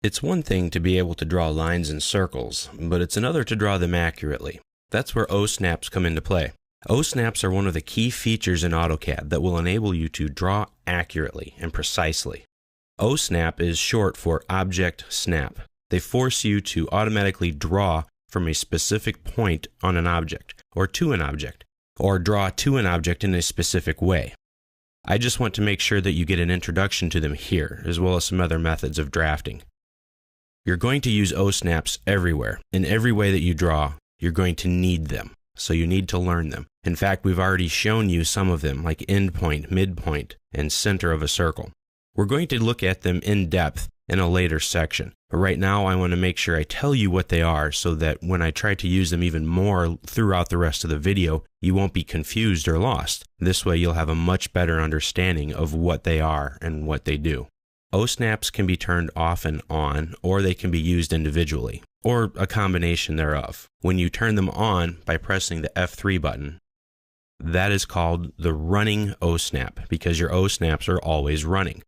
It's one thing to be able to draw lines and circles, but it's another to draw them accurately. That's where O-snaps come into play. O-snaps are one of the key features in AutoCAD that will enable you to draw accurately and precisely. O-snap is short for object snap. They force you to automatically draw from a specific point on an object, or to an object, or draw to an object in a specific way. I just want to make sure that you get an introduction to them here, as well as some other methods of drafting. You're going to use O-snaps everywhere. In every way that you draw, you're going to need them, so you need to learn them. In fact, we've already shown you some of them, like endpoint, midpoint, and center of a circle. We're going to look at them in depth in a later section, but right now I want to make sure I tell you what they are so that when I try to use them even more throughout the rest of the video, you won't be confused or lost. This way you'll have a much better understanding of what they are and what they do. O-snaps can be turned off and on, or they can be used individually, or a combination thereof. When you turn them on by pressing the F3 button, that is called the running O-snap, because your O-snaps are always running.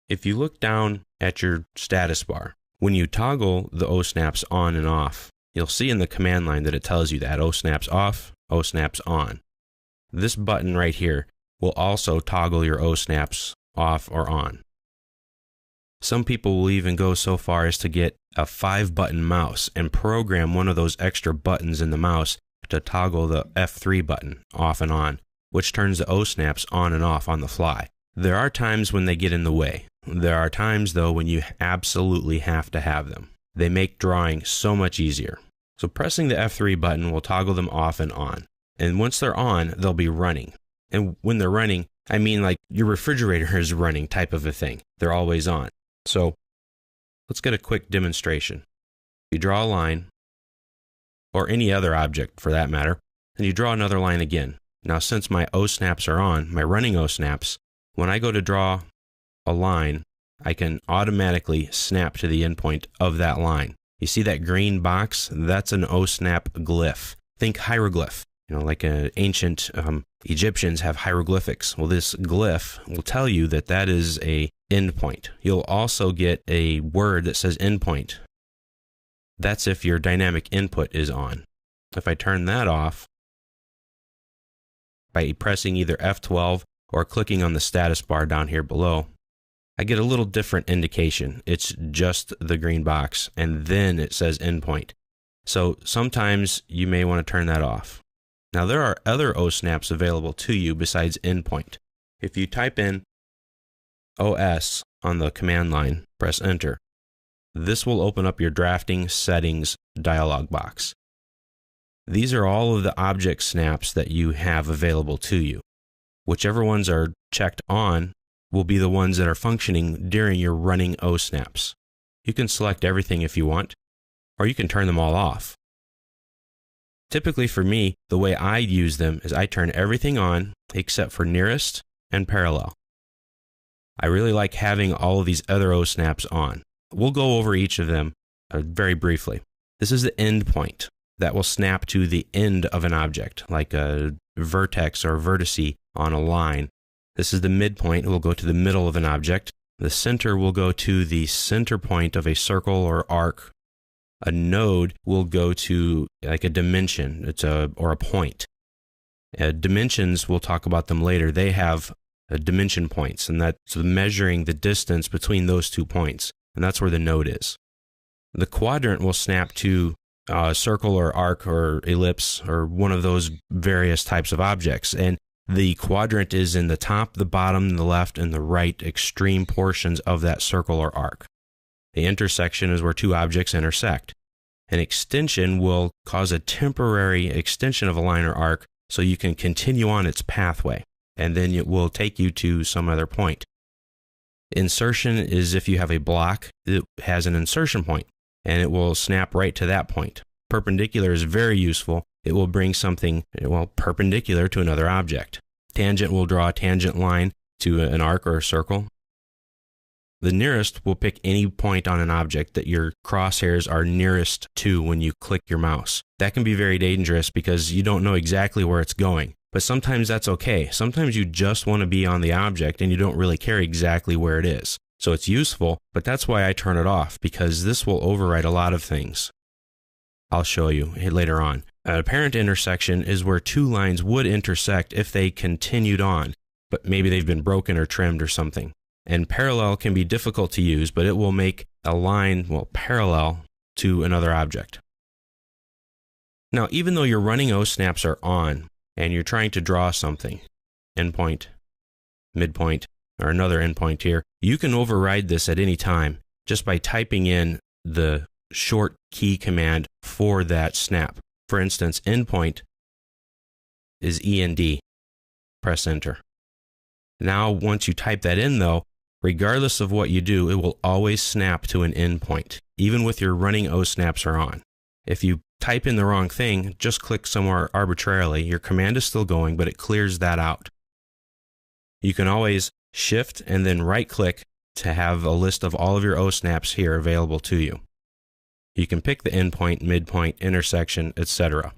If you look down at your status bar, when you toggle the O-snaps on and off, you'll see in the command line that it tells you that O-snaps off, O-snaps on. This button right here will also toggle your O-snaps off or on. Some people will even go so far as to get a 5-button mouse and program one of those extra buttons in the mouse to toggle the F3 button off and on, which turns the O-snaps on and off on the fly. There are times when they get in the way. There are times, though, when you absolutely have to have them. They make drawing so much easier. So pressing the F3 button will toggle them off and on. And once they're on, they'll be running. And when they're running, I mean like your refrigerator is running type of a thing. They're always on. So let's get a quick demonstration. You draw a line, or any other object for that matter, and you draw another line again. Now since my O-snaps are on, my running O-snaps, when I go to draw a line, I can automatically snap to the endpoint of that line. You see that green box? That's an O-snap glyph. Think hieroglyph. You know, like ancient Egyptians have hieroglyphics. Well, this glyph will tell you that that is a endpoint. You'll also get a word that says endpoint. That's if your dynamic input is on. If I turn that off by pressing either F12 or clicking on the status bar down here below, I get a little different indication. It's just the green box, and then it says endpoint. So sometimes you may want to turn that off. Now there are other O-snaps available to you besides endpoint. If you type in OS on the command line, press enter. This will open up your drafting settings dialog box. These are all of the object snaps that you have available to you. Whichever ones are checked on will be the ones that are functioning during your running O-snaps. You can select everything if you want, or you can turn them all off. Typically for me, the way I use them is I turn everything on except for nearest and parallel. I really like having all of these other O-snaps on. We'll go over each of them very briefly. This is the endpoint that will snap to the end of an object, like a vertex or vertice on a line. This is the midpoint. It will go to the middle of an object. The center will go to the center point of a circle or arc. A node will go to like a dimension, or a point. Dimensions, we'll talk about them later. They have dimension points, and that's measuring the distance between those 2 points, and that's where the node is. The quadrant will snap to a circle or arc or ellipse or one of those various types of objects, and the quadrant is in the top, the bottom, the left, and the right extreme portions of that circle or arc. The intersection is where 2 objects intersect. An extension will cause a temporary extension of a line or arc so you can continue on its pathway, and then it will take you to some other point. Insertion is if you have a block that has an insertion point, and it will snap right to that point. Perpendicular is very useful. It will bring something, perpendicular to another object. Tangent will draw a tangent line to an arc or a circle. The nearest will pick any point on an object that your crosshairs are nearest to when you click your mouse. That can be very dangerous because you don't know exactly where it's going. But sometimes that's okay. Sometimes you just want to be on the object and you don't really care exactly where it is. So it's useful, but that's why I turn it off, because this will override a lot of things. I'll show you later on. An apparent intersection is where two lines would intersect if they continued on, but maybe they've been broken or trimmed or something. And parallel can be difficult to use, but it will make a line, parallel to another object. Now, even though your running O snaps are on and you're trying to draw something, endpoint, midpoint, or another endpoint here, you can override this at any time just by typing in the short key command for that snap. For instance, endpoint is END. Press enter. Now, once you type that in though, regardless of what you do, it will always snap to an endpoint, even with your running O snaps are on. If you type in the wrong thing, just click somewhere arbitrarily. Your command is still going, but it clears that out. You can always shift and then right click to have a list of all of your O snaps here available to you. You can pick the endpoint, midpoint, intersection, etc.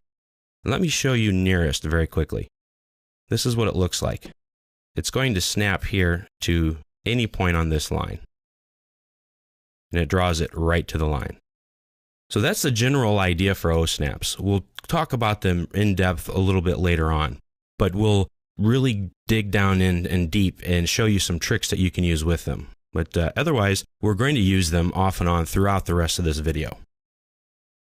Let me show you nearest very quickly. This is what it looks like. It's going to snap here to any point on this line, and it draws it right to the line. So that's the general idea for O snaps. We'll talk about them in depth a little bit later on, but we'll really dig down in and deep and show you some tricks that you can use with them. But otherwise, we're going to use them off and on throughout the rest of this video.